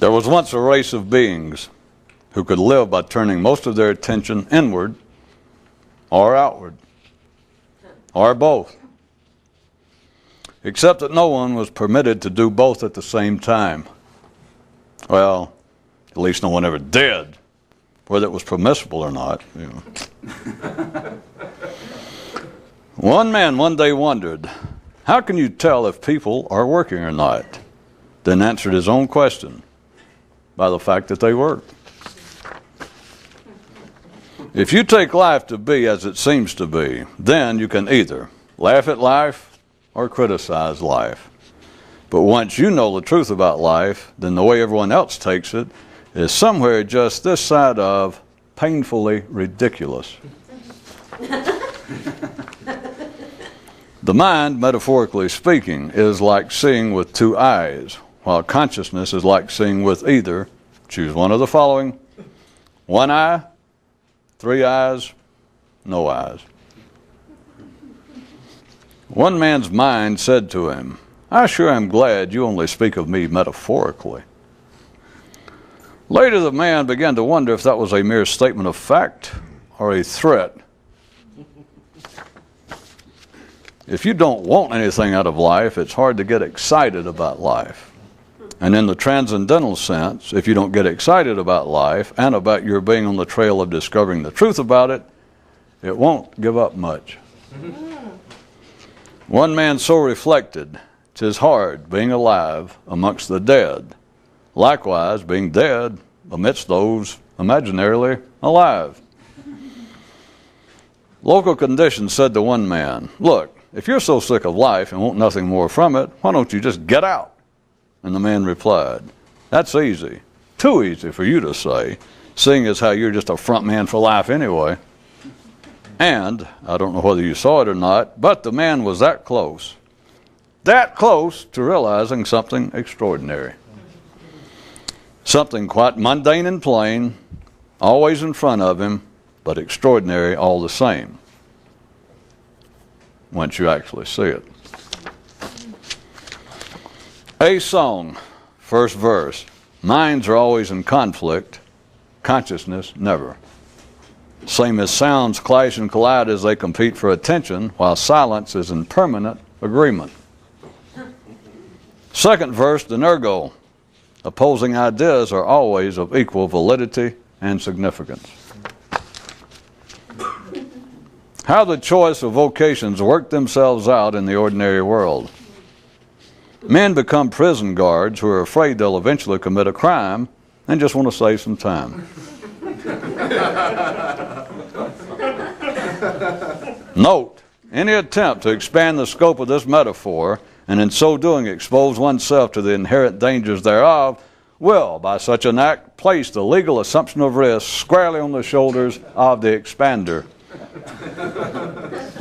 There was once a race of beings who could live by turning most of their attention inward or outward, or both. Except that no one was permitted to do both at the same time. Well, at least no one ever did, whether it was permissible or not. You know. One man one day wondered, how can you tell if people are working or not? Then answered his own question, by the fact that they work. If you take life to be as it seems to be, then you can either laugh at life or criticize life. But once you know the truth about life, then the way everyone else takes it is somewhere just this side of painfully ridiculous. The mind, metaphorically speaking, is like seeing with two eyes, while consciousness is like seeing with either, choose one of the following, one eye, three eyes, no eyes. One man's mind said to him, I sure am glad you only speak of me metaphorically. Later the man began to wonder if that was a mere statement of fact or a threat. If you don't want anything out of life, it's hard to get excited about life. And in the transcendental sense, if you don't get excited about life and about your being on the trail of discovering the truth about it, it won't give up much. One man so reflected, 'tis hard being alive amongst the dead, likewise being dead amidst those imaginarily alive. Local conditions said to one man, look, if you're so sick of life and want nothing more from it, why don't you just get out? And the man replied, that's easy, too easy for you to say, seeing as how you're just a front man for life anyway. And, I don't know whether you saw it or not, but the man was that close to realizing something extraordinary. Something quite mundane and plain, always in front of him, but extraordinary all the same, once you actually see it. A song, first verse. Minds are always in conflict, consciousness never. Same as sounds clash and collide as they compete for attention, while silence is in permanent agreement. Second verse, the ergo. Opposing ideas are always of equal validity and significance. How the choice of vocations work themselves out in the ordinary world. Men become prison guards who are afraid they'll eventually commit a crime and just want to save some time. Note, any attempt to expand the scope of this metaphor and in so doing expose oneself to the inherent dangers thereof will, by such an act, place the legal assumption of risk squarely on the shoulders of the expander.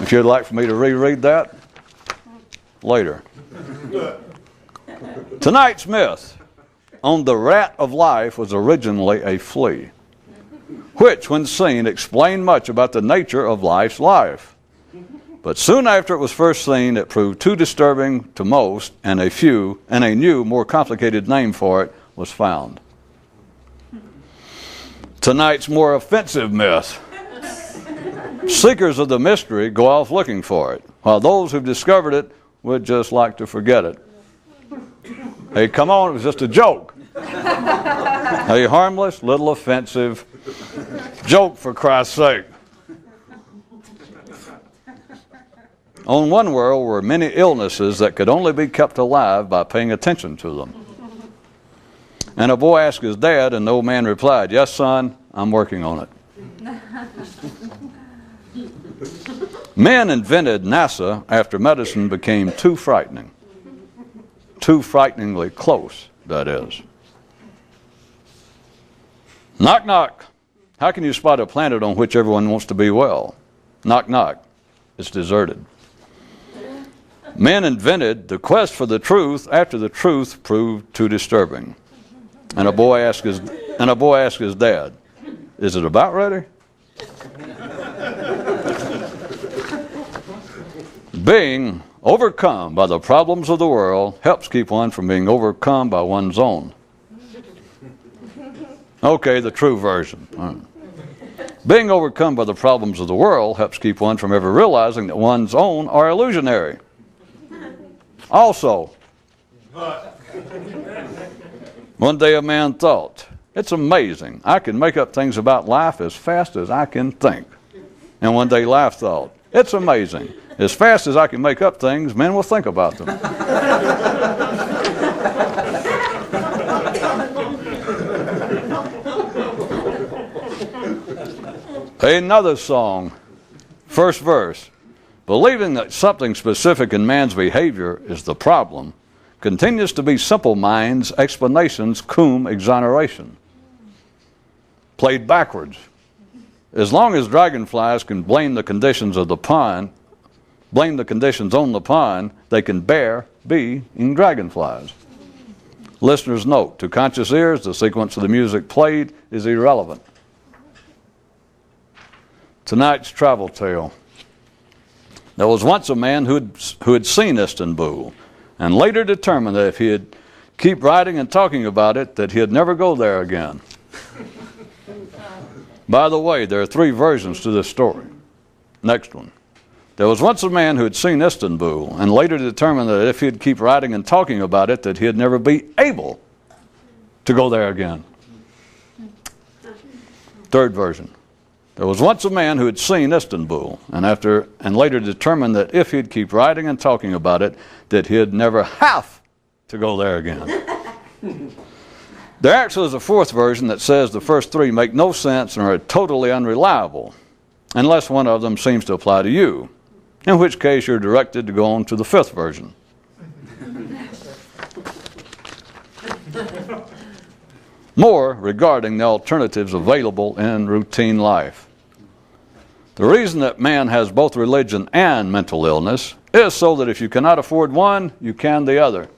If you'd like for me to reread that, later. Tonight's myth on the rat of life was originally a flea, which, when seen, explained much about the nature of life's life. But soon after it was first seen, it proved too disturbing to most, and a new, more complicated name for it was found. Tonight's more offensive myth. Seekers of the mystery go off looking for it, while those who've discovered it would just like to forget it. Hey, come on, it was just a joke. A harmless, little offensive joke, for Christ's sake. On one world were many illnesses that could only be kept alive by paying attention to them. And a boy asked his dad, and the old man replied, yes, son, I'm working on it. Men invented NASA after medicine became too frightening. Too frighteningly close, that is. Knock, knock. How can you spot a planet on which everyone wants to be well? Knock, knock. It's deserted. Men invented the quest for the truth after the truth proved too disturbing. And a boy asked his dad, is it about ready? Being overcome by the problems of the world helps keep one from being overcome by one's own. Okay, the true version. All right. Being overcome by the problems of the world helps keep one from ever realizing that one's own are illusionary. Also, one day a man thought, it's amazing, I can make up things about life as fast as I can think. And one day life thought, it's amazing, as fast as I can make up things, men will think about them. Another song, first verse. Believing that something specific in man's behavior is the problem continues to be simple minds' explanations cum exoneration. Played backwards. As long as dragonflies can blame the conditions of the pond, blame the conditions on the pond, they can bear being dragonflies. Listeners note, to conscious ears, the sequence of the music played is irrelevant. Tonight's travel tale. There was once a man who had seen Istanbul and later determined that if he had keep writing and talking about it, that he'd never go there again. By the way, there are 3 versions to this story. Next one. There was once a man who had seen Istanbul and later determined that if he'd keep writing and talking about it, that he'd never be able to go there again. 3rd version. There was once a man who had seen Istanbul and later determined that if he'd keep writing and talking about it, that he'd never have to go there again. There actually is a 4th version that says the first 3 make no sense and are totally unreliable, unless one of them seems to apply to you, in which case you're directed to go on to the 5th version. More regarding the alternatives available in routine life. The reason that man has both religion and mental illness is so that if you cannot afford one, you can the other.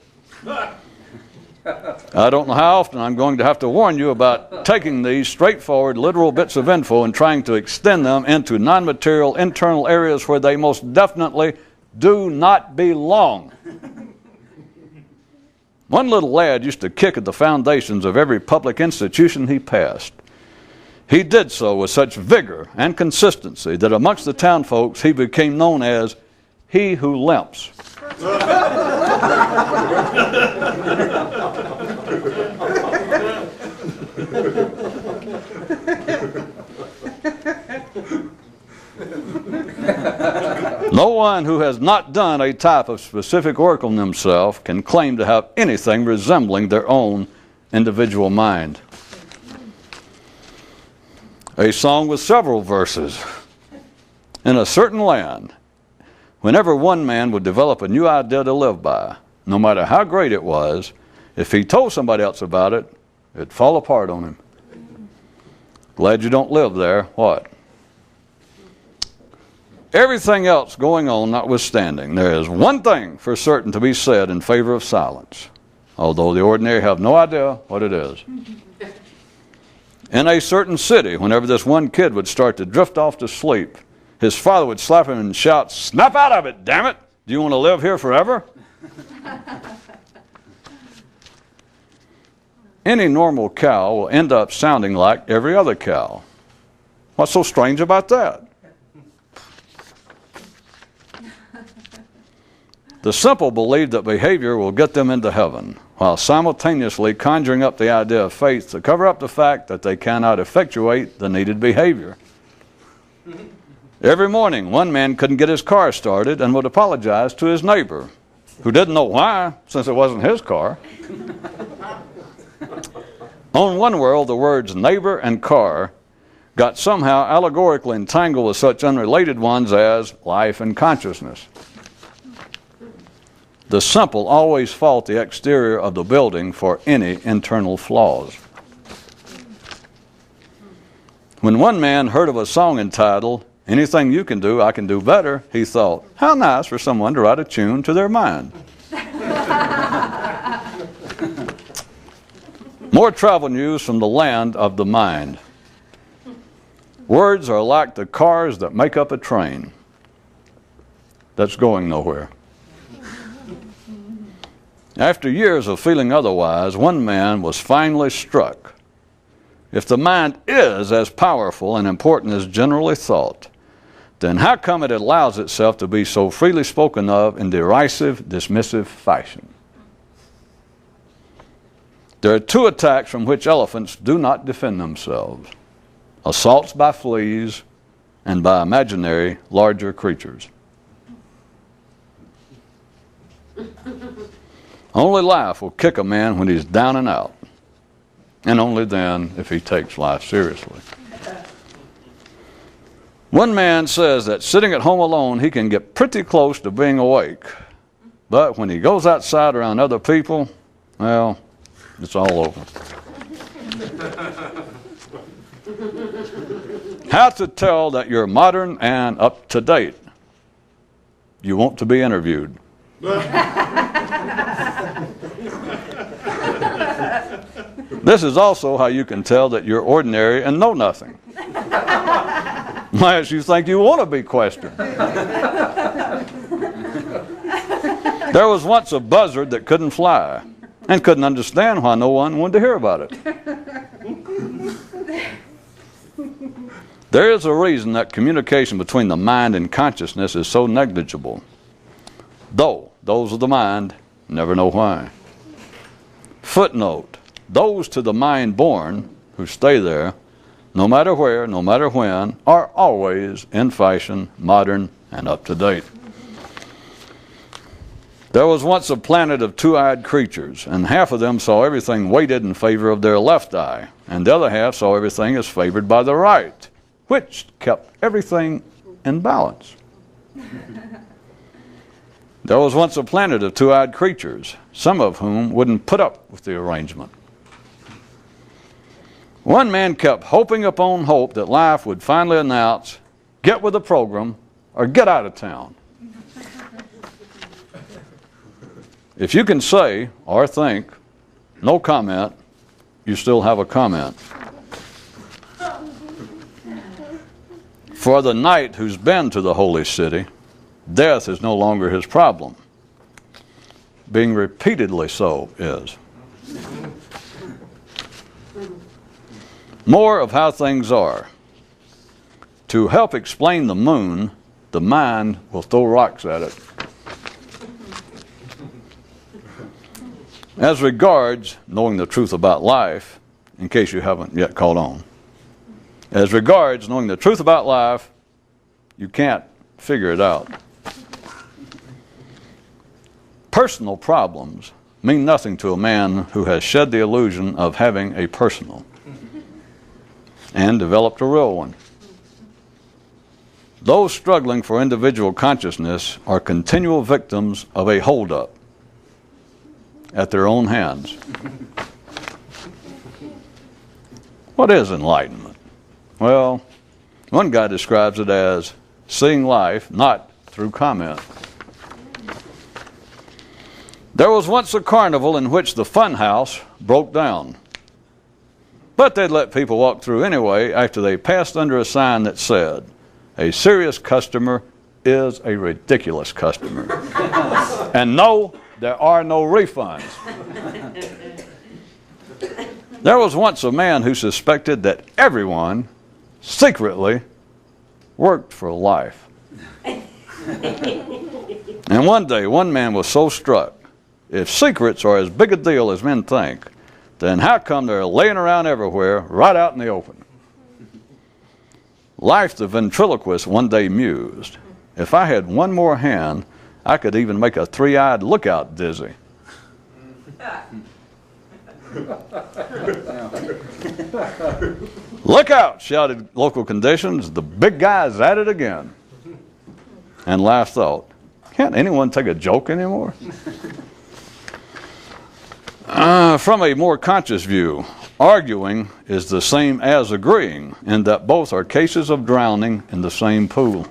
I don't know how often I'm going to have to warn you about taking these straightforward, literal bits of info and trying to extend them into non-material internal areas where they most definitely do not belong. One little lad used to kick at the foundations of every public institution he passed. He did so with such vigor and consistency that amongst the town folks he became known as he who limps. No one who has not done a type of specific work on themselves can claim to have anything resembling their own individual mind. A song with several verses. In a certain land, whenever one man would develop a new idea to live by, no matter how great it was, if he told somebody else about it, it'd fall apart on him. Glad you don't live there. What? Everything else going on notwithstanding, there is one thing for certain to be said in favor of silence, although the ordinary have no idea what it is. In a certain city, whenever this one kid would start to drift off to sleep, his father would slap him and shout, "Snap out of it, damn it! Do you want to live here forever?" Any normal cow will end up sounding like every other cow. What's so strange about that? The simple believe that behavior will get them into heaven, while simultaneously conjuring up the idea of faith to cover up the fact that they cannot effectuate the needed behavior. Every morning, one man couldn't get his car started and would apologize to his neighbor, who didn't know why, since it wasn't his car. On one world, the words neighbor and car got somehow allegorically entangled with such unrelated ones as life and consciousness. The simple always fault the exterior of the building for any internal flaws. When one man heard of a song entitled, "Anything You Can Do, I Can Do Better," he thought, how nice for someone to write a tune to their mind. More travel news from the land of the mind. Words are like the cars that make up a train that's going nowhere. After years of feeling otherwise, one man was finally struck if the mind is as powerful and important as generally thought, then how come it allows itself to be so freely spoken of in derisive, dismissive fashion? There are two attacks from which elephants do not defend themselves: assaults by fleas and by imaginary larger creatures. Only life will kick a man when he's down and out, and only then if he takes life seriously. One man says that sitting at home alone, he can get pretty close to being awake. But when he goes outside around other people, well, it's all over. How to tell that you're modern and up to date? You want to be interviewed. This is also how you can tell that you're ordinary and know nothing. Unless you think you want to be questioned. There was once a buzzard that couldn't fly and couldn't understand why no one wanted to hear about it. There is a reason that communication between the mind and consciousness is so negligible, though those of the mind never know why. Footnote: those to the mind born who stay there, no matter where, no matter when, are always in fashion, modern, and up to date. There was once a planet of two-eyed creatures, and half of them saw everything weighted in favor of their left eye, and the other half saw everything as favored by the right, which kept everything in balance. There was once a planet of two-eyed creatures, some of whom wouldn't put up with the arrangement. One man kept hoping upon hope that life would finally announce, get with the program or get out of town. If you can say or think, no comment, you still have a comment. For the knight who's been to the holy city, death is no longer his problem. Being repeatedly so is. More of how things are. To help explain the moon, the mind will throw rocks at it. As regards knowing the truth about life, in case you haven't yet caught on, as regards knowing the truth about life, you can't figure it out. Personal problems mean nothing to a man who has shed the illusion of having a personal and developed a real one. Those struggling for individual consciousness are continual victims of a holdup at their own hands. What is enlightenment? Well, one guy describes it as seeing life not through comment. There was once a carnival in which the fun house broke down. But they'd let people walk through anyway after they passed under a sign that said, a serious customer is a ridiculous customer. And no, there are no refunds. There was once a man who suspected that everyone secretly worked for life. And one day, one man was so struck, if secrets are as big a deal as men think, then how come they're laying around everywhere, right out in the open? Life the ventriloquist one day mused, if I had one more hand, I could even make a three-eyed lookout dizzy. Look out, shouted local conditions, the big guy's at it again. And life thought, can't anyone take a joke anymore? From a more conscious view, arguing is the same as agreeing in that both are cases of drowning in the same pool.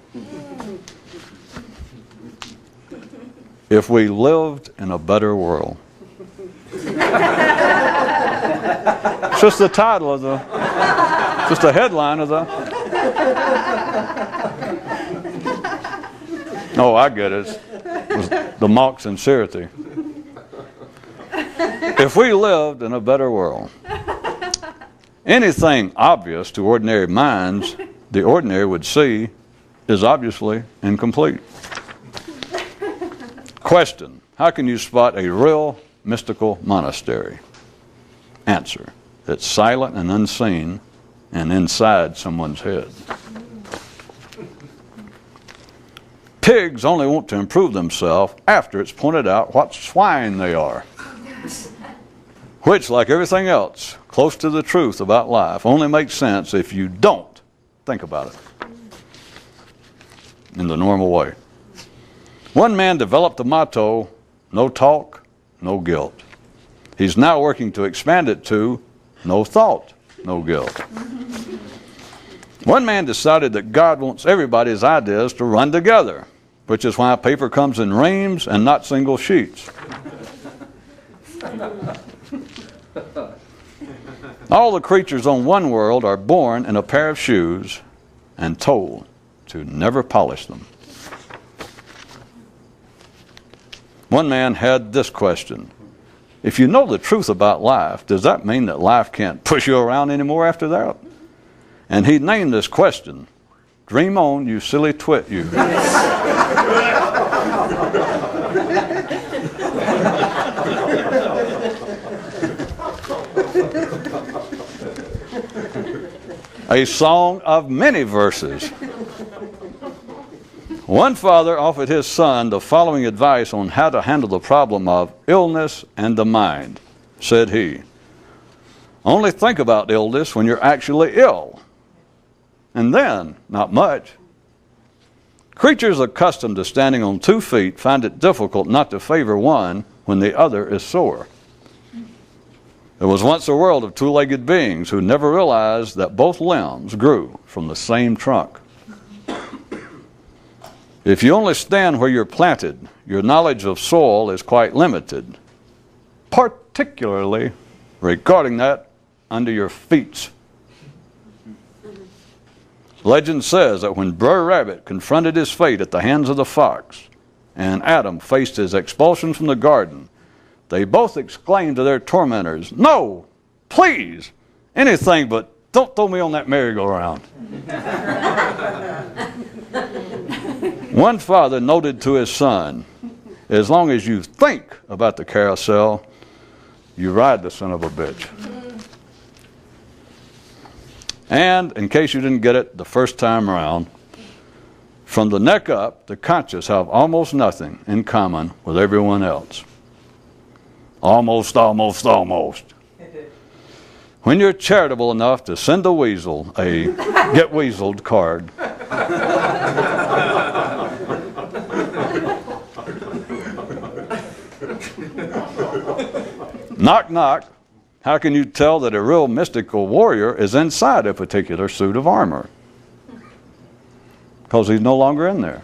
If we lived in a better world. It's just the title of the, just the headline of the. Oh, I get it. It was the mock sincerity. If we lived in a better world. Anything obvious to ordinary minds, the ordinary would see, is obviously incomplete. Question: how can you spot a real mystical monastery? Answer: it's silent and unseen and inside someone's head. Pigs only want to improve themselves after it's pointed out what swine they are, which, like everything else close to the truth about life, only makes sense if you don't think about it in the normal way. One man developed the motto, no talk, no guilt. He's now working to expand it to no thought, no guilt. One man decided that God wants everybody's ideas to run together, which is why paper comes in reams and not single sheets. All the creatures on one world are born in a pair of shoes and told to never polish them. One man had this question: if you know the truth about life, does that mean that life can't push you around anymore after that? And he named this question, "Dream on, you silly twit, you." A song of many verses. One father offered his son the following advice on how to handle the problem of illness and the mind. Said he, "Only think about illness when you're actually ill. And then, not much. Creatures accustomed to standing on 2 feet find it difficult not to favor one when the other is sore. There was once a world of 2-legged beings who never realized that both limbs grew from the same trunk. If you only stand where you're planted, your knowledge of soil is quite limited, particularly regarding that under your feet." Legend says that when Brer Rabbit confronted his fate at the hands of the fox, and Adam faced his expulsion from the garden, they both exclaimed to their tormentors, "No, please, anything but don't throw me on that merry-go-round." One father noted to his son, "As long as you think about the carousel, you ride the son of a bitch." And, in case you didn't get it the first time around, from the neck up, the conscious have almost nothing in common with everyone else. Almost, almost, almost. When you're charitable enough to send a weasel a get weaseled card, knock, knock, how can you tell that a real mystical warrior is inside a particular suit of armor? Because he's no longer in there.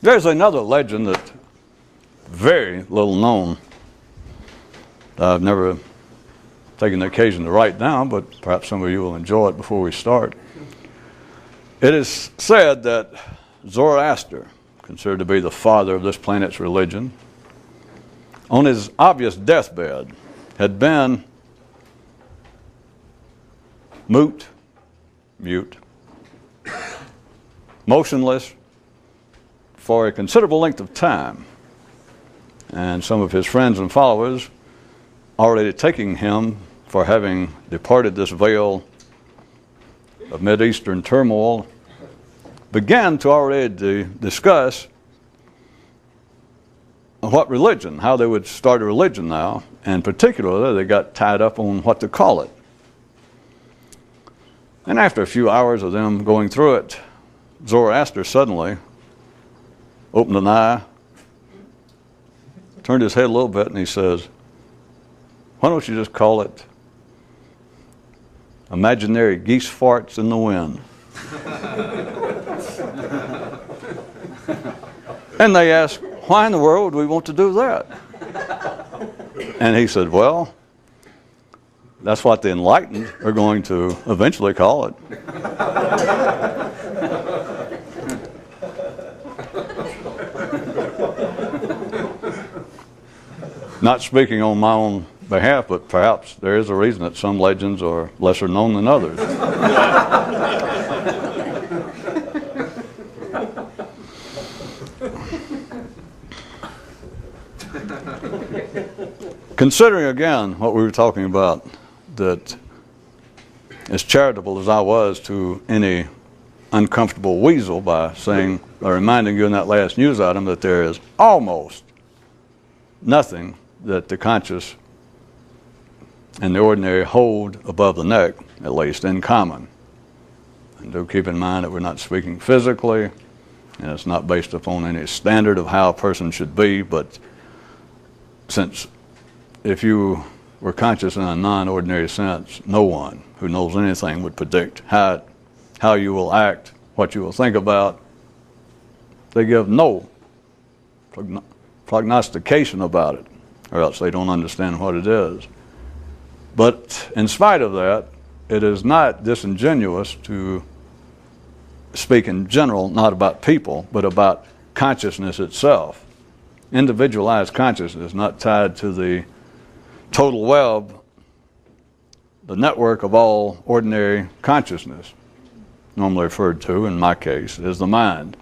There's another legend that's very little known. I've never taken the occasion to write down, but perhaps some of you will enjoy it before we start. It is said that Zoroaster, considered to be the father of this planet's religion, on his obvious deathbed, had been mute, motionless for a considerable length of time, and some of his friends and followers, already taking him for having departed this veil of Mideastern turmoil, began to already discuss what religion, how they would start a religion now, and particularly they got tied up on what to call it. And after a few hours of them going through it, Zoroaster suddenly opened an eye, turned his head a little bit, and he says, "Why don't you just call it imaginary geese farts in the wind?" And they asked, "Why in the world would we want to do that?" And he said, "Well, that's what the enlightened are going to eventually call it." Not speaking on my own behalf, but perhaps there is a reason that some legends are lesser known than others. Considering again what we were talking about, that as charitable as I was to any uncomfortable weasel by saying or reminding you in that last news item that there is almost nothing that the conscious and the ordinary hold above the neck, at least in common. And do keep in mind that we're not speaking physically, and it's not based upon any standard of how a person should be, but since if you were conscious in a non-ordinary sense, no one who knows anything would predict how you will act, what you will think about. They give no prognostication about it, or else they don't understand what it is. But in spite of that, it is not disingenuous to speak in general, not about people, but about consciousness itself. Individualized consciousness, not tied to the total web, the network of all ordinary consciousness, normally referred to, in my case, as the mind.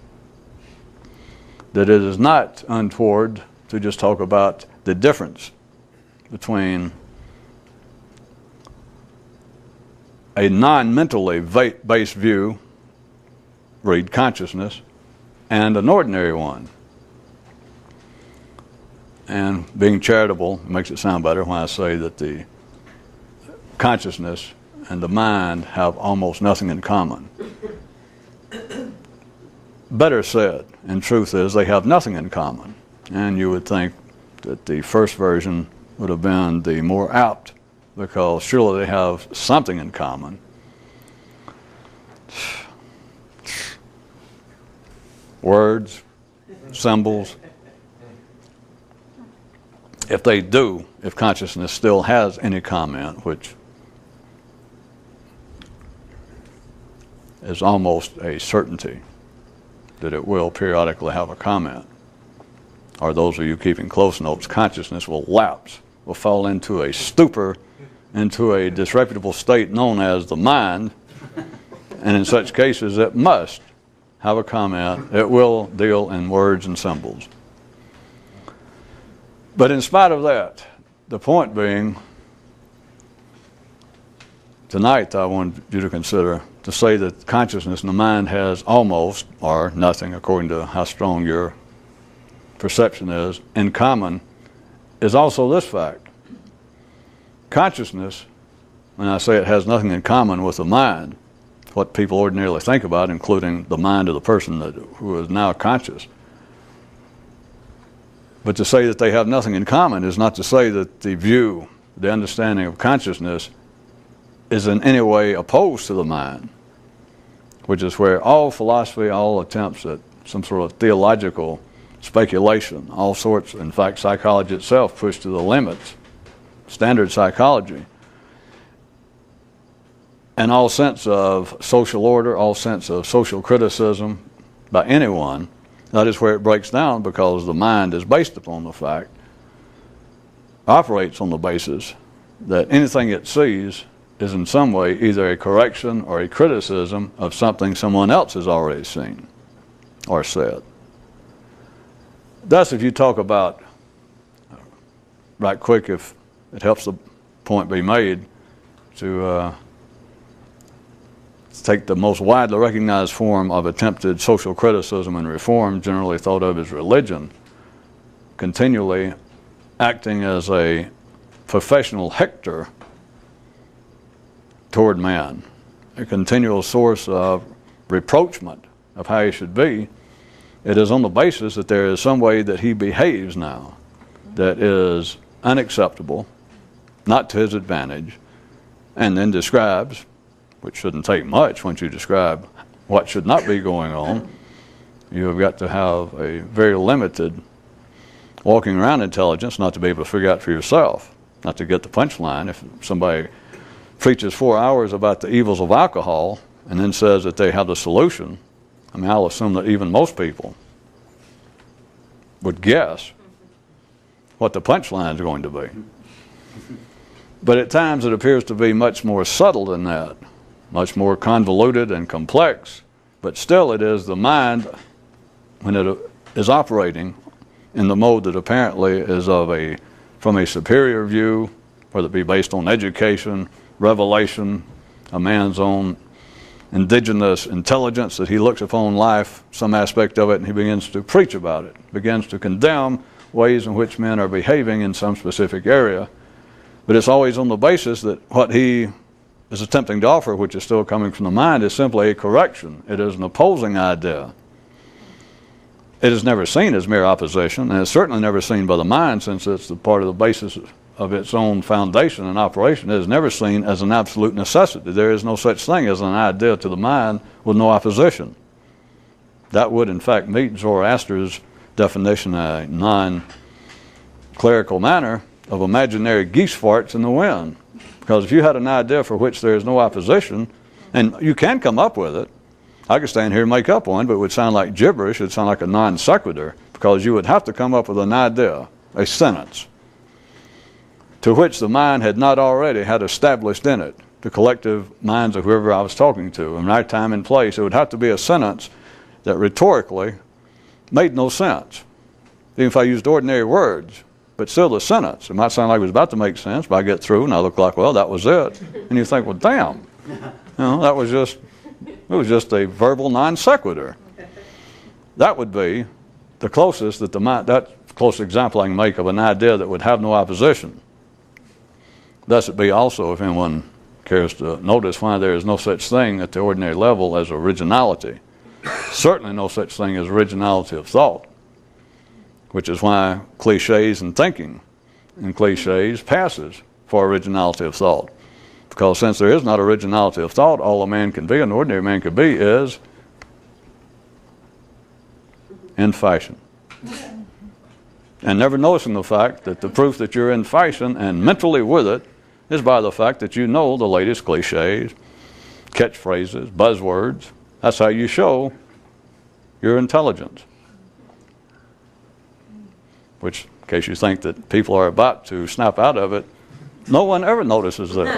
That it is not untoward to just talk about the difference between a non-mentally based view, read consciousness, and an ordinary one. And being charitable makes it sound better when I say that the consciousness and the mind have almost nothing in common. Better said, in truth is they have nothing in common. And you would think that the first version would have been the more apt, because surely they have something in common. Words, symbols. If they do, if consciousness still has any comment, which is almost a certainty that it will periodically have a comment, or those of you keeping close notes, consciousness will lapse, will fall into a stupor, into a disreputable state known as the mind, and in such cases it must have a comment. It will deal in words and symbols. But in spite of that, the point being, tonight I want you to consider to say that consciousness in the mind has almost, or nothing, according to how strong your perception is, in common, is also this fact. Consciousness, when I say it has nothing in common with the mind, what people ordinarily think about, including the mind of the person who is now conscious. But to say that they have nothing in common is not to say that the view, the understanding of consciousness is in any way opposed to the mind, which is where all philosophy, all attempts at some sort of theological speculation, all sorts, in fact, psychology itself pushed to the limits, standard psychology, and all sense of social order, all sense of social criticism by anyone. That is where it breaks down, because the mind is based upon the fact, operates on the basis that anything it sees is in some way either a correction or a criticism of something someone else has already seen or said. Thus, if you talk about, right quick, if it helps the point be made, to take the most widely recognized form of attempted social criticism and reform, generally thought of as religion, continually acting as a professional hector toward man, a continual source of reproachment of how he should be. It is on the basis that there is some way that he behaves now that is unacceptable, not to his advantage, and then describes, which shouldn't take much once you describe what should not be going on. You have got to have a very limited walking around intelligence not to be able to figure out for yourself, not to get the punchline. If somebody preaches 4 hours about the evils of alcohol and then says that they have the solution, I mean, I'll assume that even most people would guess what the punchline is going to be. But at times it appears to be much more subtle than that, much more convoluted and complex. But still it is the mind, when it is operating in the mode that apparently is from a superior view, whether it be based on education, revelation, a man's own indigenous intelligence, that he looks upon life, some aspect of it, and he begins to preach about it, begins to condemn ways in which men are behaving in some specific area. But it's always on the basis that what he is attempting to offer, which is still coming from the mind, is simply a correction. It is an opposing idea. It is never seen as mere opposition, and it's certainly never seen by the mind, since it's the part of the basis of its own foundation and operation. It is never seen as an absolute necessity. There is no such thing as an idea to the mind with no opposition. That would, in fact, meet Zoroaster's definition in a non-clerical manner of imaginary geese farts in the wind. Because if you had an idea for which there is no opposition, and you can come up with it, I could stand here and make up one, but it would sound like gibberish. It would sound like a non sequitur, because you would have to come up with an idea, a sentence, to which the mind had not already had established in it, the collective minds of whoever I was talking to, in right time and place. It would have to be a sentence that rhetorically made no sense, even if I used ordinary words. But still the sentence, it might sound like it was about to make sense, but I get through and I look like, well, that was it. And you think, well, damn, that was just, it was just a verbal non sequitur. That would be the closest that the mind, that close example I can make of an idea that would have no opposition. Thus it be also, if anyone cares to notice, why there is no such thing at the ordinary level as originality. Certainly no such thing as originality of thought, which is why cliches and thinking and cliches passes for originality of thought. Because since there is not originality of thought, all a man can be, an ordinary man can be, is in fashion. And never noticing the fact that the proof that you're in fashion and mentally with it is by the fact that you know the latest cliches, catchphrases, buzzwords. That's how you show your intelligence. Which, in case you think that people are about to snap out of it, no one ever notices this.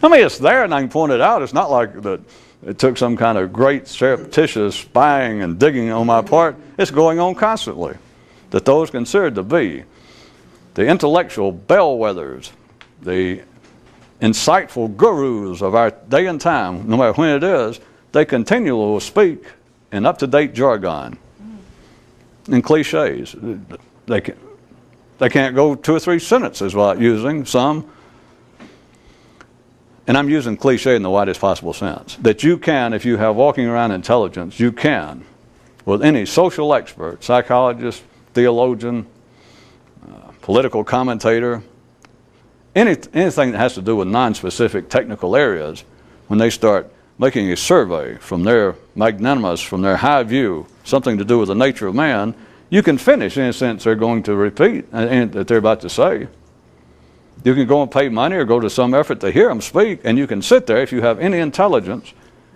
I mean, it's there and I can point it out. It's not like that it took some kind of great surreptitious spying and digging on my part. It's going on constantly. That those considered to be the intellectual bellwethers, the insightful gurus of our day and time, no matter when it is, they continually will speak in up-to-date jargon and cliches. They can't go 2 or 3 sentences without using some, and I'm using cliche in the widest possible sense, that you can, if you have walking around intelligence, you can, with any social expert, psychologist, theologian, political commentator, anything that has to do with non-specific technical areas, when they start making a survey from their magnanimous, from their high view, something to do with the nature of man, you can finish any sentence they're going to repeat and that they're about to say. You can go and pay money or go to some effort to hear them speak, and you can sit there if you have any intelligence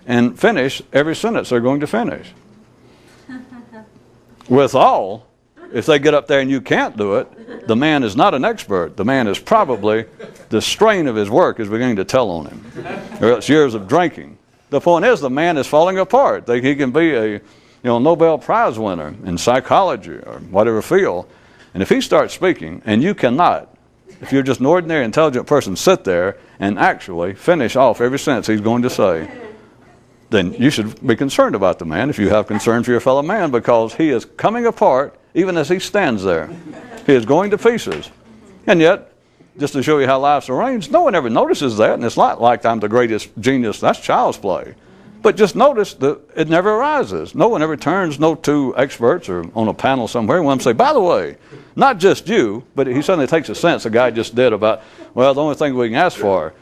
and finish every sentence they're going to finish. Withal, if they get up there and you can't do it, the man is not an expert. The man is probably, the strain of his work is beginning to tell on him. Or it's years of drinking. The point is, the man is falling apart. He can be a Nobel Prize winner in psychology or whatever field. And if he starts speaking and you cannot, if you're just an ordinary intelligent person, sit there and actually finish off every sentence he's going to say, then you should be concerned about the man if you have concern for your fellow man, because he is coming apart even as he stands there. He is going to pieces. And yet, just to show you how life's arranged, no one ever notices that, and it's not like I'm the greatest genius. That's child's play. But just notice that it never arises. No one ever turns, no 2 experts or on a panel somewhere, and one say, by the way, not just you, but he suddenly takes a sense the guy just did about, well, the only thing we can ask for,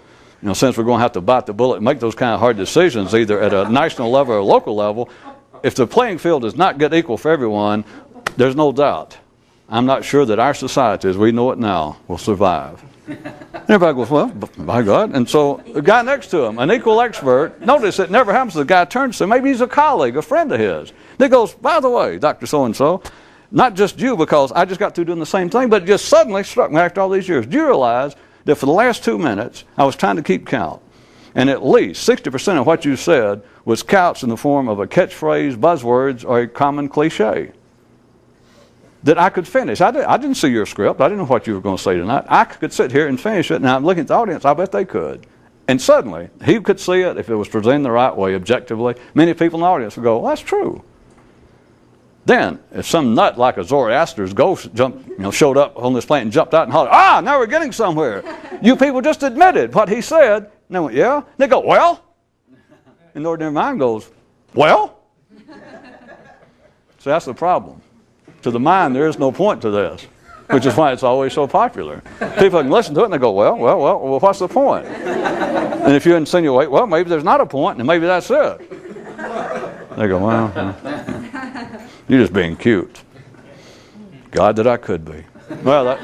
since we're going to have to bite the bullet and make those kind of hard decisions either at a national level or a local level, if the playing field does not get equal for everyone, there's no doubt. I'm not sure that our society, as we know it now, will survive. And everybody goes, well, by God. And so the guy next to him, an equal expert, notice it never happens. The guy turns to him, maybe he's a colleague, a friend of his. And he goes, by the way, Dr. So-and-so, not just you because I just got through doing the same thing, but it just suddenly struck me after all these years. Do you realize that for the last 2 minutes, I was trying to keep count, and at least 60% of what you said was couched in the form of a catchphrase, buzzwords, or a common cliche that I could finish. I didn't see your script. I didn't know what you were going to say tonight. I could sit here and finish it, and I'm looking at the audience. I bet they could. And suddenly, he could see it if it was presented the right way, objectively. Many people in the audience would go, well, that's true. Then, if some nut like a Zoroaster's ghost showed up on this planet and jumped out and hollered, now we're getting somewhere. You people just admitted what he said. And they went, yeah? They go, well? And the ordinary mind goes, well? So that's the problem. To the mind, there is no point to this, which is why it's always so popular. People can listen to it and they go, well, what's the point? And if you insinuate, well, maybe there's not a point, and maybe that's it. They go, well, you're just being cute. God, that I could be. Well,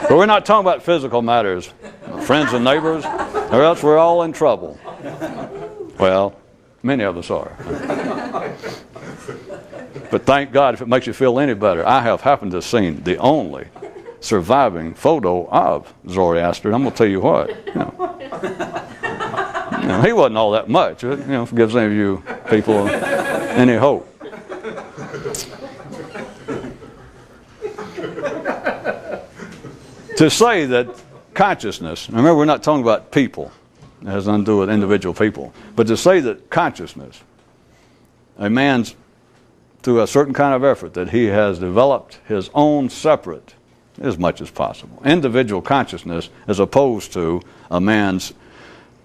but we're not talking about physical matters, friends and neighbors, or else we're all in trouble. Well, many of us are. But thank God, if it makes you feel any better, I have happened to have seen the only surviving photo of Zoroaster. And I'm going to tell you what, he wasn't all that much. If it gives any of you people any hope. To say that consciousness, remember we're not talking about people, it has nothing to do with individual people, but to say that consciousness, a man's, through a certain kind of effort, that he has developed his own separate, as much as possible, individual consciousness as opposed to a man's,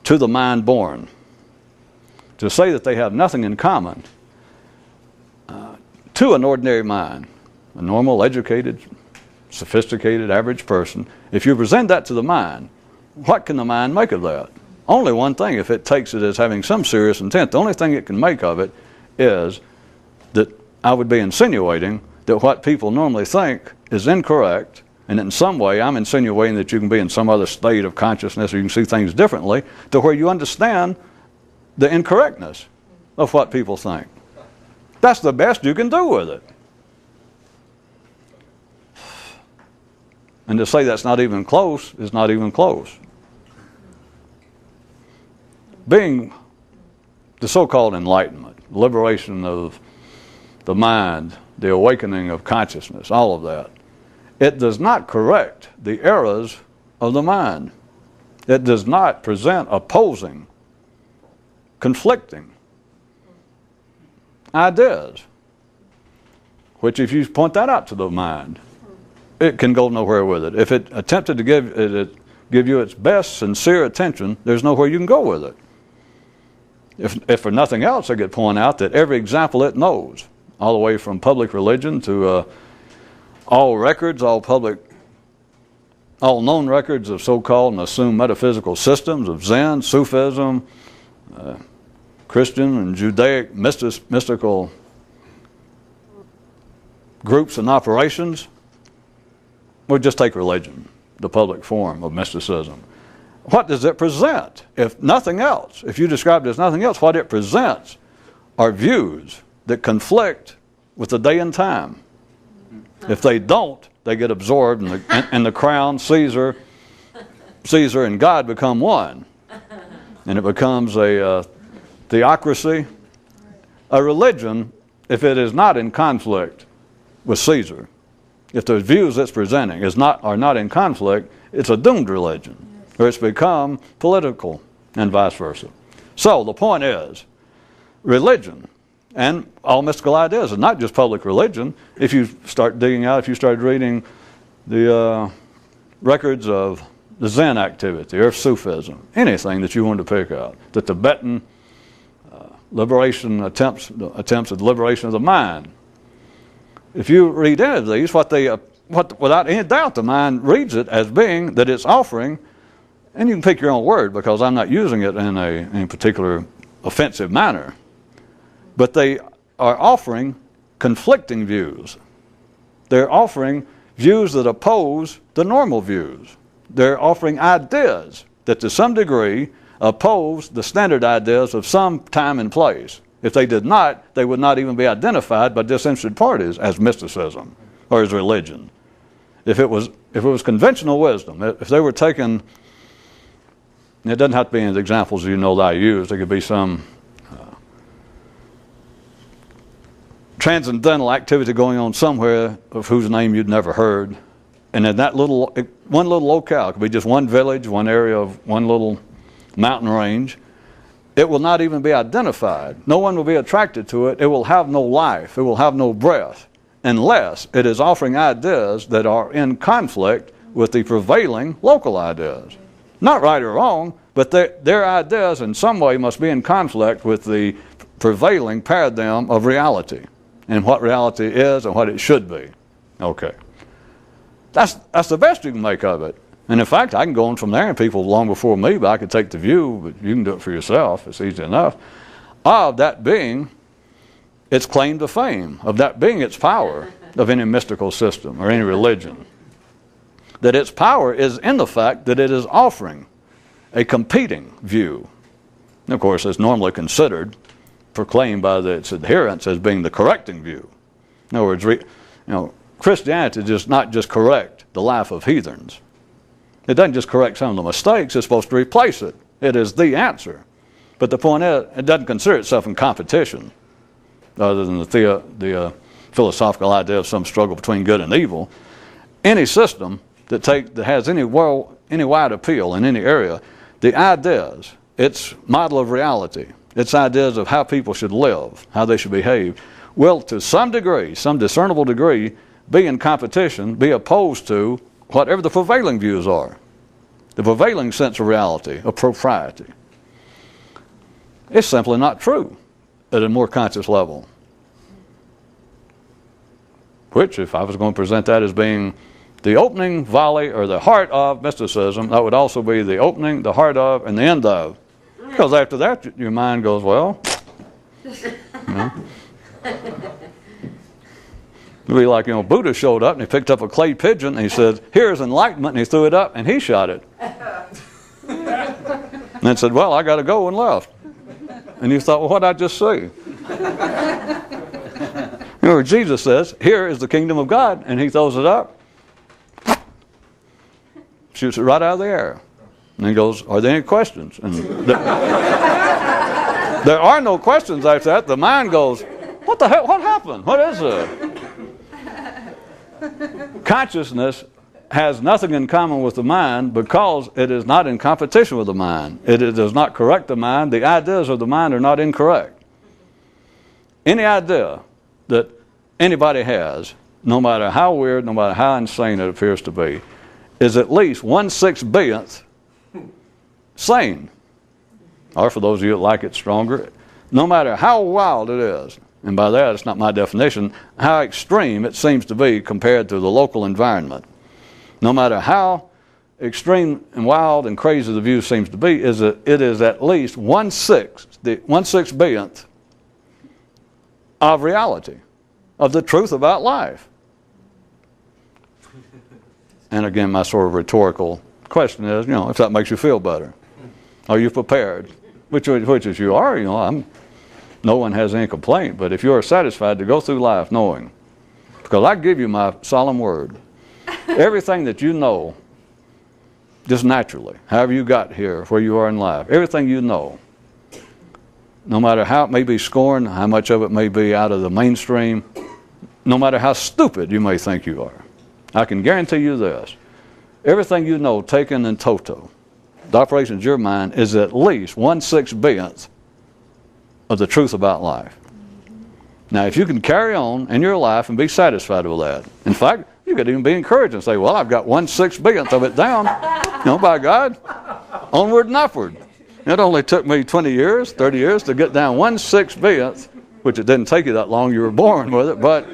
to the mind born. To say that they have nothing in common to an ordinary mind, a normal, educated, sophisticated, average person, if you present that to the mind, what can the mind make of that? Only one thing, if it takes it as having some serious intent. The only thing it can make of it is that I would be insinuating that what people normally think is incorrect, and in some way I'm insinuating that you can be in some other state of consciousness or you can see things differently to where you understand the incorrectness of what people think. That's the best you can do with it. And to say that's not even close is not even close. Being the so-called enlightenment, liberation of the mind, the awakening of consciousness, all of that, it does not correct the errors of the mind. It does not present opposing, conflicting ideas, which if you point that out to the mind, it can go nowhere with it. If it attempted to give you its best, sincere attention, there's nowhere you can go with it. If for nothing else, I could point out that every example it knows, all the way from public religion to all records, all known records of so-called and assumed metaphysical systems of Zen, Sufism, Christian and Judaic mystical groups and operations. We'll just take religion, the public form of mysticism. What does it present? If nothing else, if you describe it as nothing else, what it presents are views that conflict with the day and time. If they don't, they get absorbed and the crown, Caesar and God become one. And it becomes a theocracy. A religion, if it is not in conflict with Caesar, if the views it's presenting are not in conflict, it's a doomed religion, or it's become political, and vice versa. So the point is, religion and all mystical ideas, and not just public religion. If you start digging out, if you start reading the records of the Zen activity or Sufism, anything that you want to pick out, the Tibetan liberation attempts at the liberation of the mind. If you read any of these, without any doubt, the mind reads it as being that it's offering, and you can pick your own word because I'm not using it in a particular offensive manner, but they are offering conflicting views. They're offering views that oppose the normal views. They're offering ideas that to some degree oppose the standard ideas of some time and place. If they did not, they would not even be identified by disinterested parties as mysticism. or as religion. If it was conventional wisdom, if they were taking, it doesn't have to be any of the examples you know that I use. There could be some transcendental activity going on somewhere of whose name you'd never heard. And in that one little locale, it could be just one village, one area of one little mountain range, it will not even be identified. No one will be attracted to it. It will have no life. It will have no breath, unless it is offering ideas that are in conflict with the prevailing local ideas. Not right or wrong, but their ideas in some way must be in conflict with the prevailing paradigm of reality, and what reality is and what it should be. Okay. That's the best you can make of it. And in fact, I can go on from there, and people long before me, but I could take the view, but you can do it for yourself, it's easy enough, of that being its claim to fame, of that being its power of any mystical system or any religion. That its power is in the fact that it is offering a competing view. And of course, it's normally considered, proclaimed by its adherents as being the correcting view. In other words, Christianity does not just correct the life of heathens. It doesn't just correct some of the mistakes, it's supposed to replace it. It is the answer. But the point is, it doesn't consider itself in competition, other than the philosophical idea of some struggle between good and evil. Any system that has any wide appeal in any area, the ideas, its model of reality, its ideas of how people should live, how they should behave, will to some degree, some discernible degree, be in competition, be opposed to whatever the prevailing views are, the prevailing sense of reality, of propriety. It's simply not true at a more conscious level. Which, if I was going to present that as being the opening volley or the heart of mysticism, that would also be the opening, the heart of, and the end of. Because after that, your mind goes, well, It'd be like, Buddha showed up and he picked up a clay pigeon and he said, here's enlightenment, and he threw it up and he shot it. And then said, well, I got to go, and left. And you thought, well, what did I just say? Jesus says, here is the kingdom of God, and he throws it up, shoots it right out of the air. And he goes, are there any questions? And there are no questions after that. The mind goes, what the hell? What happened? What is it? Consciousness has nothing in common with the mind because it is not in competition with the mind. It does not correct the mind. The ideas of the mind are not incorrect. Any idea that anybody has, no matter how weird, no matter how insane it appears to be, is at least 1/6 billionth sane. Or for those of you that like it stronger, no matter how wild it is, and by that it's not my definition, how extreme it seems to be compared to the local environment. No matter how extreme and wild and crazy the view seems to be, it is at least 1/6 billionth of reality, of the truth about life. And again, my sort of rhetorical question is, if that makes you feel better, are you prepared? Which is you are, no one has any complaint, but if you are satisfied to go through life knowing, because I give you my solemn word, everything that you know, just naturally, however you got here, where you are in life, everything you know, no matter how it may be scorned, how much of it may be out of the mainstream, no matter how stupid you may think you are, I can guarantee you this, everything you know taken in toto, the operation of your mind is at least 1/6 billionth of the truth about life. Now, if you can carry on in your life and be satisfied with that, in fact, you could even be encouraged and say, well, I've got 1/6 billionth of it down, by God, onward and upward. It only took me 20 years, 30 years to get down 1/6 billionth, which it didn't take you that long, you were born with it, but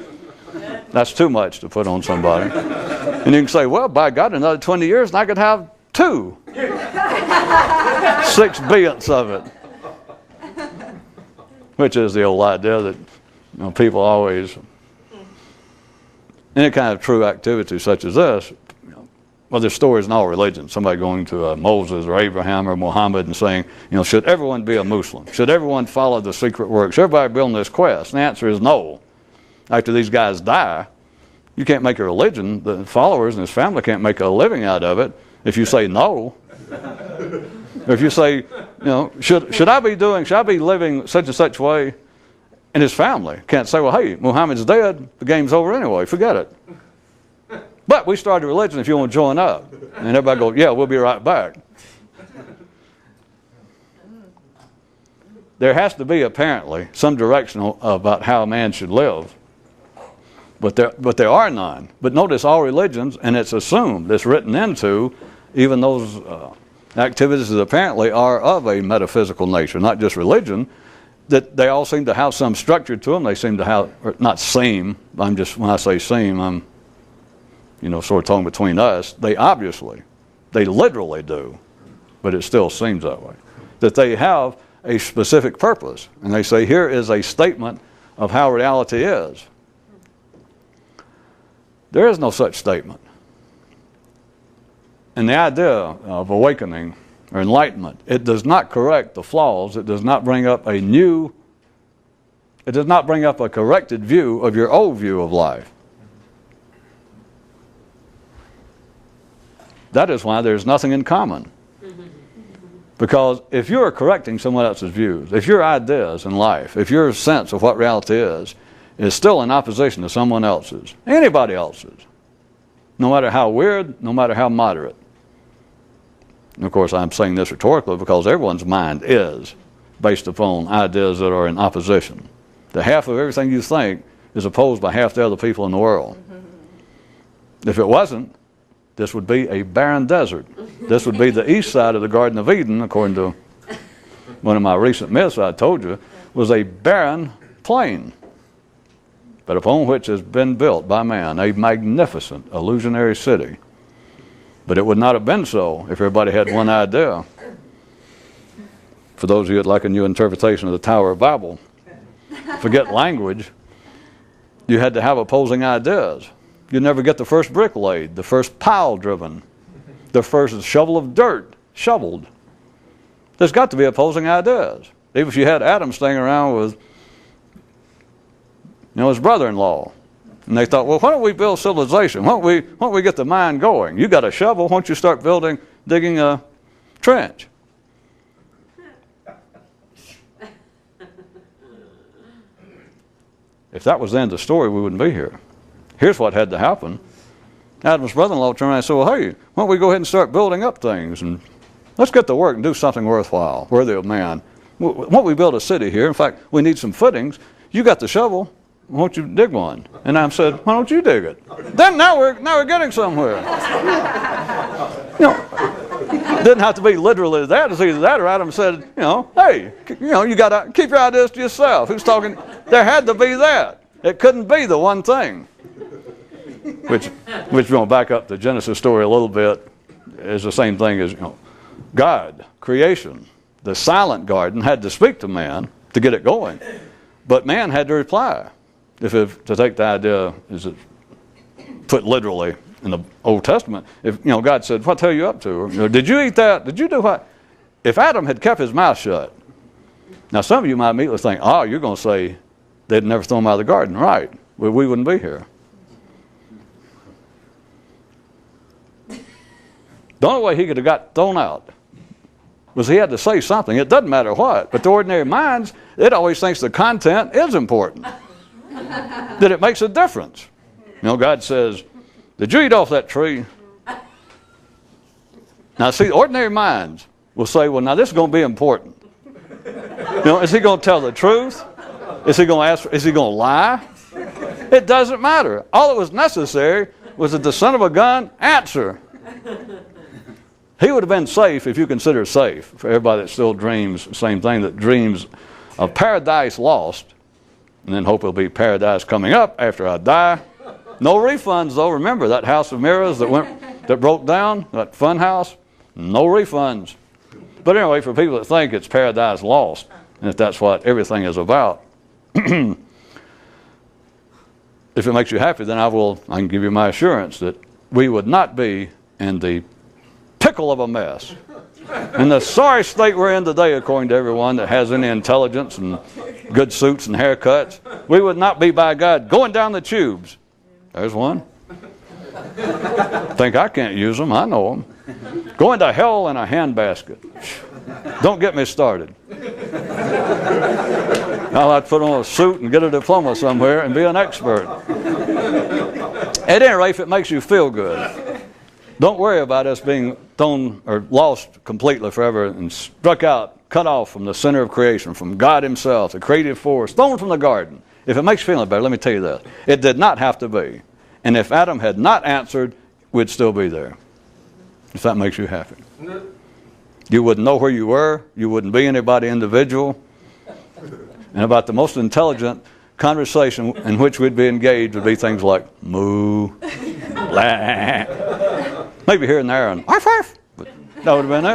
that's too much to put on somebody. And you can say, well, by God, another 20 years and I could have 2/6 billionths of it. Which is the old idea that people always, any kind of true activity such as this, well, there's stories in all religions, somebody going to Moses or Abraham or Muhammad and saying, should everyone be a Muslim? Should everyone follow the secret work? Should everybody be on this quest? And the answer is no. After these guys die, You can't make a religion. The followers and his family can't make a living out of it if you say no. Or if you say, should I be living such and such way? And his family can't say, well, hey, Muhammad's dead. The game's over anyway. Forget it. But we started a religion if you want to join up. And everybody goes, yeah, we'll be right back. There has to be, apparently, some direction about how a man should live. But there are none. But notice all religions, and it's assumed, it's written into, even those activities that apparently are of a metaphysical nature, not just religion, that they all seem to have some structure to them. They seem to have, or not seem, when I say seem, I'm sort of talking between us. They literally do, but it still seems that way. That they have a specific purpose. And they say, here is a statement of how reality is. There is no such statement. And the idea of awakening or enlightenment, it does not correct the flaws. It does not bring up a corrected view of your old view of life. That is why there's nothing in common. Because if you're correcting someone else's views, if your ideas in life, if your sense of what reality is still in opposition to someone else's, anybody else's, no matter how weird, no matter how moderate. And of course, I'm saying this rhetorically because everyone's mind is based upon ideas that are in opposition. The half of everything you think is opposed by half the other people in the world. If it wasn't, this would be a barren desert. This would be the east side of the Garden of Eden, according to one of my recent myths I told you, was a barren plain, but upon which has been built by man a magnificent illusionary city. But it would not have been so if everybody had one idea. For those of you that like a new interpretation of the Tower of Babel, forget language, you had to have opposing ideas. You'd never get the first brick laid, the first pile driven, the first shovel of dirt shoveled. There's got to be opposing ideas. Even if you had Adam staying around with his brother-in-law, and they thought, well, why don't we build civilization? Why don't we get the mind going? You got a shovel, why don't you start digging a trench? If that was the end of the story, we wouldn't be here. Here's what had to happen. Adam's brother-in-law turned around and said, well, hey, why don't we go ahead and start building up things, and let's get to work and do something worthwhile, worthy of man. Why don't we build a city here? In fact, we need some footings. You got the shovel. Why don't you dig one? And Adam said, why don't you dig it? Then now we're getting somewhere. It didn't have to be literally that. It's either that or Adam said, hey, you got to keep your ideas to yourself. Who's talking? There had to be that. It couldn't be the one thing. Which we're going to back up the Genesis story a little bit, is the same thing as, God, creation. The silent garden had to speak to man to get it going. But man had to reply. To take the idea, is it put literally in the Old Testament, if God said, what the hell are you up to? Or, did you eat that? Did you do what? If Adam had kept his mouth shut, now some of you might immediately think, oh, you're going to say they'd never throw him out of the garden. Right. We wouldn't be here. The only way he could have got thrown out was he had to say something. It doesn't matter what. But the ordinary minds, it always thinks the content is important. That it makes a difference. God says, did you eat off that tree? Now see, ordinary minds will say, well, now this is going to be important. Is he going to tell the truth? Is he going to lie? It doesn't matter. All that was necessary was that the son of a gun answer. He would have been safe, if you consider safe, for everybody that still dreams the same thing, that dreams of paradise lost, and then hope it'll be paradise coming up after I die. No refunds, though. Remember that house of mirrors that broke down, that fun house? No refunds. But anyway, for people that think it's paradise lost, and if that's what everything is about, if it makes you happy, then I can give you my assurance that we would not be in the pickle of a mess. In the sorry state we're in today, according to everyone that has any intelligence and good suits and haircuts, we would not be, by God, going down the tubes. There's one. Think I can't use them? I know them. Going to hell in a handbasket. Don't get me started. I'll have to put on a suit and get a diploma somewhere and be an expert. At any rate, if it makes you feel good, don't worry about us being thrown or lost completely forever and struck out, cut off from the center of creation, from God himself, the creative force, thrown from the garden. If it makes you feel better, let me tell you this. It did not have to be. And if Adam had not answered, we'd still be there. If that makes you happy. You wouldn't know where you were. You wouldn't be anybody individual. And about the most intelligent conversation in which we'd be engaged would be things like moo, blah, maybe here and there, and arf, arf. But that would have been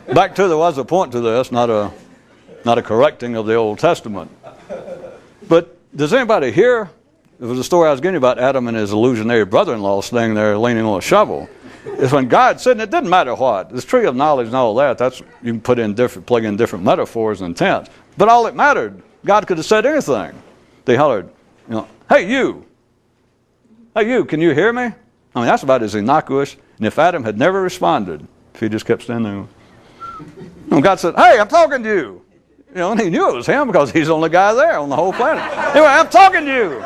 it. Back to, there was a point to this, not a correcting of the Old Testament. But does anybody here, it was a story I was getting about Adam and his illusionary brother-in-law standing there leaning on a shovel. It's when God said, and it didn't matter what, this tree of knowledge and all that, that's, you can plug in different metaphors and intents. But all it mattered, God could have said anything. They hollered, hey you, can you hear me? I mean, that's about as innocuous. And if Adam had never responded, if he just kept standing there, and God said, hey, I'm talking to you. And he knew it was him because he's the only guy there on the whole planet. Anyway, I'm talking to you.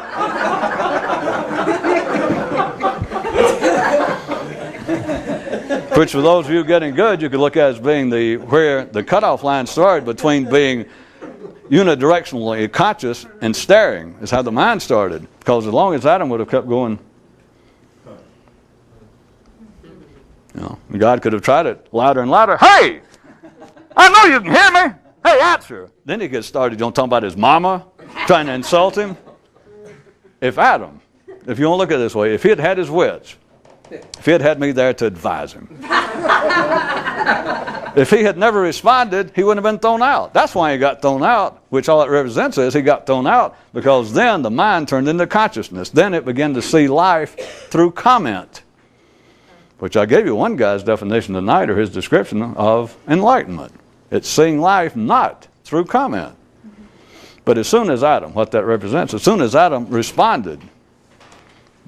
Which for those of you getting good, you could look at as being where the cutoff line started between being unidirectionally conscious and staring is how the mind started. Because as long as Adam would have kept going, God could have tried it louder and louder. Hey, I know you can hear me. Hey, answer. Then he gets started, talking about his mama, trying to insult him. If Adam, if you want to look at it this way, if he had had his wits, if he had had me there to advise him, if he had never responded, he wouldn't have been thrown out. That's why he got thrown out, which all it represents is he got thrown out because then the mind turned into consciousness. Then it began to see life through comment, which I gave you one guy's definition tonight, or his description of enlightenment. It's seeing life not through comment. But as soon as Adam, what that represents, as soon as Adam responded,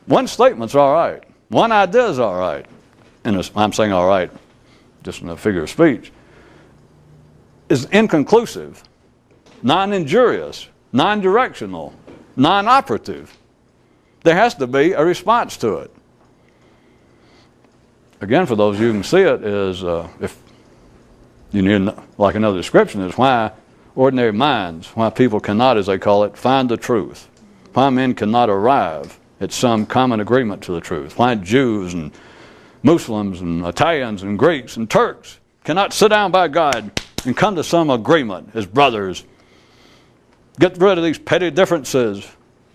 one statement's all right. One idea's all right. And I'm saying all right, just in a figure of speech, is inconclusive, non-injurious, non-directional, non-operative. There has to be a response to it. Again, for those of you who can see it, is if you need like another description, is why ordinary minds, why people cannot, as they call it, find the truth. Why men cannot arrive at some common agreement to the truth. Why Jews and Muslims and Italians and Greeks and Turks cannot sit down by God and come to some agreement as brothers. Get rid of these petty differences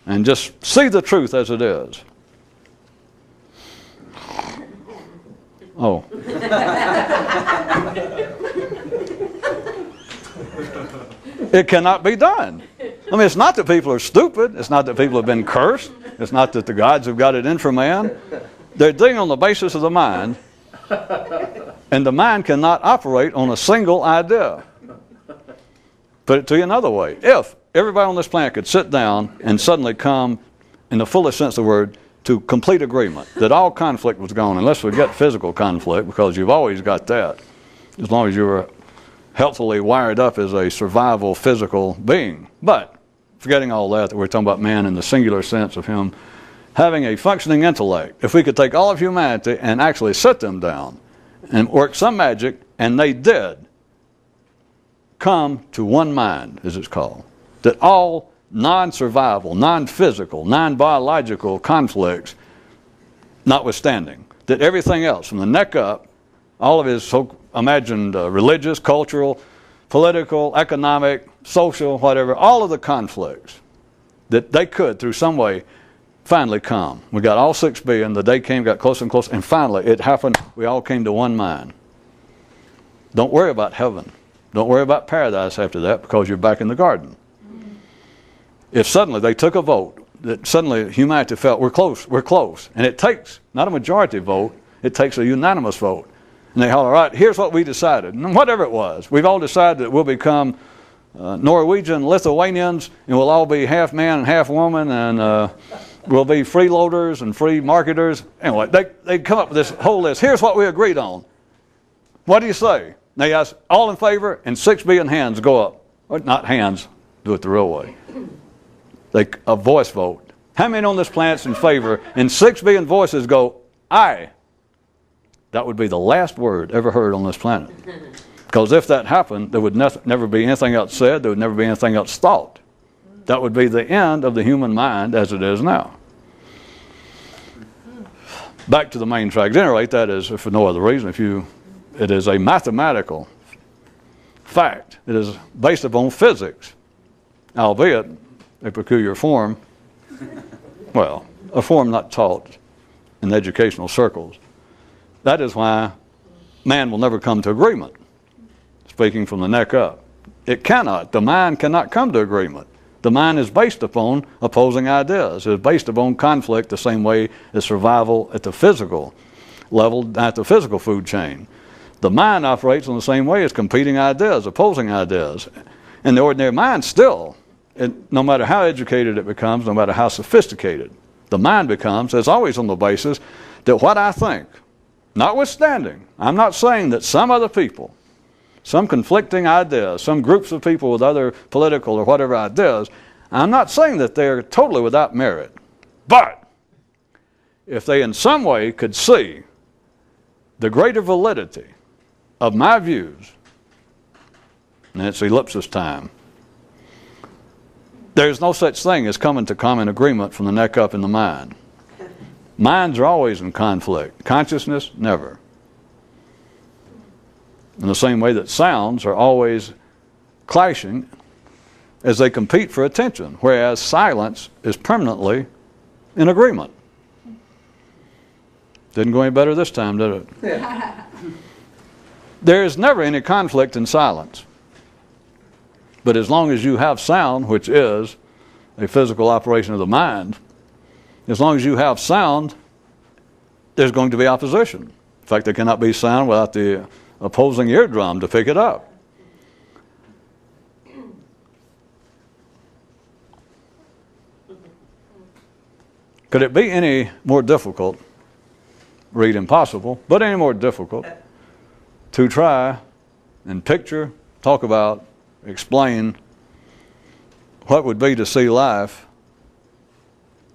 and just see the truth as it is. Oh. It cannot be done. I mean, it's not that people are stupid. It's not that people have been cursed. It's not that the gods have got it in for man. They're dealing on the basis of the mind, and the mind cannot operate on a single idea. Put it to you another way. If everybody on this planet could sit down and suddenly come, in the fullest sense of the word, to complete agreement that all conflict was gone, unless we get physical conflict, because you've always got that, as long as you're healthily wired up as a survival physical being. But forgetting all that we're talking about man in the singular sense of him having a functioning intellect. If we could take all of humanity and actually sit them down and work some magic, and they did come to one mind, as it's called, that all non-survival, non-physical, non-biological conflicts notwithstanding, that everything else from the neck up, all of his so-imagined religious, cultural, political, economic, social, whatever, all of the conflicts that they could, through some way, finally come. We got all 6 billion, the day came, got closer and closer, and finally it happened. We all came to one mind. Don't worry about heaven. Don't worry about paradise after that, because you're back in the garden. If suddenly they took a vote, that suddenly humanity felt we're close, and it takes not a majority vote, it takes a unanimous vote. And they holler, all right, here's what we decided. And whatever it was, we've all decided that we'll become Norwegian Lithuanians, and we'll all be half man and half woman, and will be freeloaders and free marketers. Anyway, they come up with this whole list. Here's what we agreed on. What do you say? They ask, all in favor, and 6 billion hands go up. Or not hands, do it the real way. A voice vote. How many on this planet's in favor? And 6 billion voices go, aye. That would be the last word ever heard on this planet. Because if that happened, there would never be anything else said. There would never be anything else thought. That would be the end of the human mind as it is now. Back to the main track. At any rate, that is, for no other reason, it is a mathematical fact. It is based upon physics, albeit a peculiar form. Well, a form not taught in educational circles. That is why man will never come to agreement, speaking from the neck up. It cannot. The mind cannot come to agreement. The mind is based upon opposing ideas. It is based upon conflict the same way as survival at the physical level, at the physical food chain. The mind operates in the same way as competing ideas, opposing ideas. And the ordinary mind still, no matter how educated it becomes, no matter how sophisticated, the mind becomes, is always on the basis that what I think, notwithstanding, I'm not saying that some other people, some conflicting ideas, some groups of people with other political or whatever ideas, I'm not saying that they're totally without merit. But if they in some way could see the greater validity of my views, and it's ellipsis time, there's no such thing as coming to common agreement from the neck up in the mind. Minds are always in conflict. Consciousness, never. In the same way that sounds are always clashing as they compete for attention, whereas silence is permanently in agreement. Didn't go any better this time, did it? Yeah. There is never any conflict in silence. But as long as you have sound, which is a physical operation of the mind, as long as you have sound, there's going to be opposition. In fact, there cannot be sound without the opposing eardrum to pick it up. Could it be any more difficult, read impossible, but any more difficult to try and picture, talk about, explain what would be to see life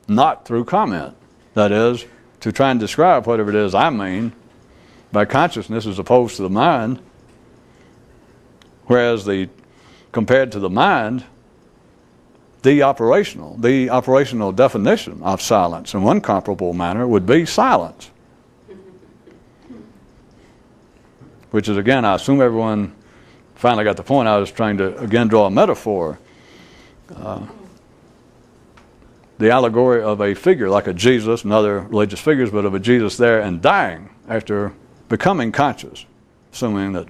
not through comment? That is, to try and describe whatever it is I mean by consciousness as opposed to the mind, whereas compared to the mind, the operational definition of silence in one comparable manner would be silence. Which is, again, I assume everyone finally got the point. I was trying to, again, draw a metaphor. The allegory of a figure like a Jesus and other religious figures, but of a Jesus there and dying after becoming conscious, assuming that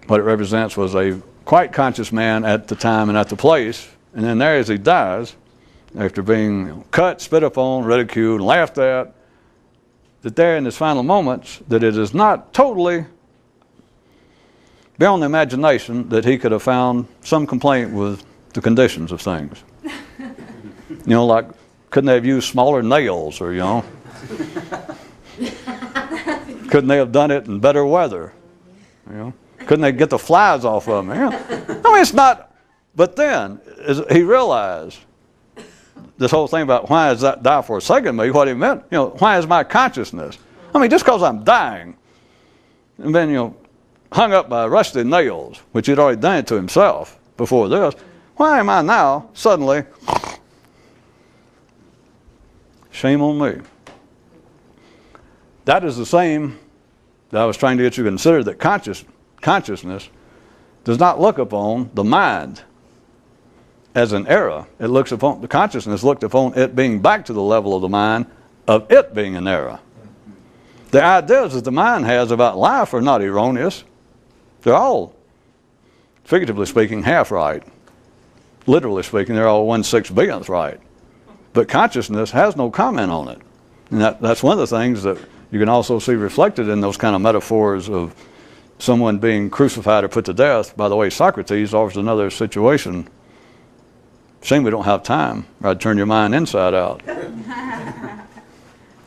what it represents was a quite conscious man at the time and at the place, and then there as he dies, after being cut, spit upon, ridiculed, and laughed at, that there in his final moments, that it is not totally beyond the imagination that he could have found some complaint with the conditions of things. You know, like, couldn't they have used smaller nails, or, you know, couldn't they have done it in better weather? You know, couldn't they get the flies off of them? You know? I mean, it's not. But then he realized this whole thing about why is that die forsaken me? What he meant, you know, why is my consciousness? I mean, just because I'm dying, and then, you know, hung up by rusty nails, which he'd already done it to himself before this. Why am I now suddenly? Shame on me. That is the same that I was trying to get you to consider, that consciousness does not look upon the mind as an error. It looks upon the consciousness looked upon it being back to the level of the mind of it being an error. The ideas that the mind has about life are not erroneous. They're all, figuratively speaking, half right. Literally speaking, they're all 1/6 billionth right. But consciousness has no comment on it. And that's one of the things that you can also see reflected in those kind of metaphors of someone being crucified or put to death. By the way, Socrates offers another situation Shame we don't have time, or I'd turn your mind inside out.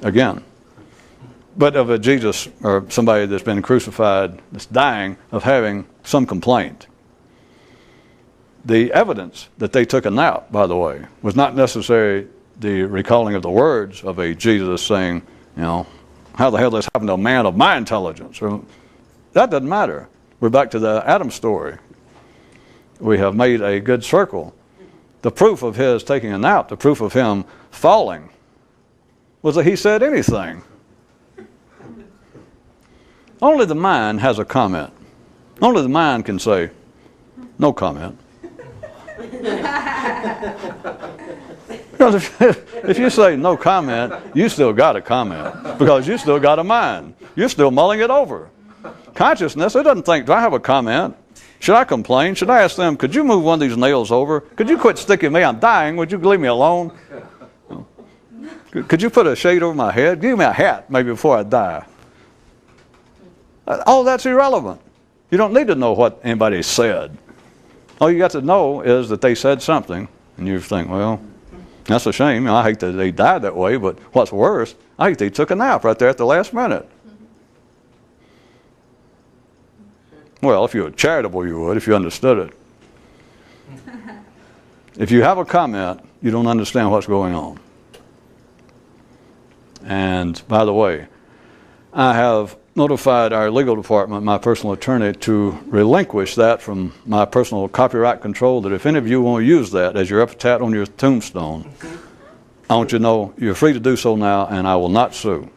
Again. But of a Jesus or somebody that's been crucified, that's dying, of having some complaint. The evidence that they took a nap, by the way, was not necessarily the recalling of the words of a Jesus saying, you know, how the hell this happened to a man of my intelligence? Or, that doesn't matter. We're back to the Adam story. We have made a good circle. The proof of his taking a nap, the proof of him falling, was that he said anything. Only the mind has a comment. Only the mind can say, no comment. Because if you say no comment, you still got a comment. Because you still got a mind. You're still mulling it over. Consciousness, it doesn't think, do I have a comment? Should I complain? Should I ask them, could you move one of these nails over? Could you quit sticking me? I'm dying. Would you leave me alone? Could you put a shade over my head? Give me a hat maybe before I die. All that's irrelevant. You don't need to know what anybody said. All you got to know is that they said something, and you think, well, that's a shame. You know, I hate that they died that way, but what's worse, I hate they took a nap right there at the last minute. Well, if you were charitable, you would, if you understood it. If you have a comment, you don't understand what's going on. And by the way, I have notified our legal department, my personal attorney, to relinquish that from my personal copyright control, that if any of you want to use that as your epitaph on your tombstone, I want you to know you're free to do so now, and I will not sue.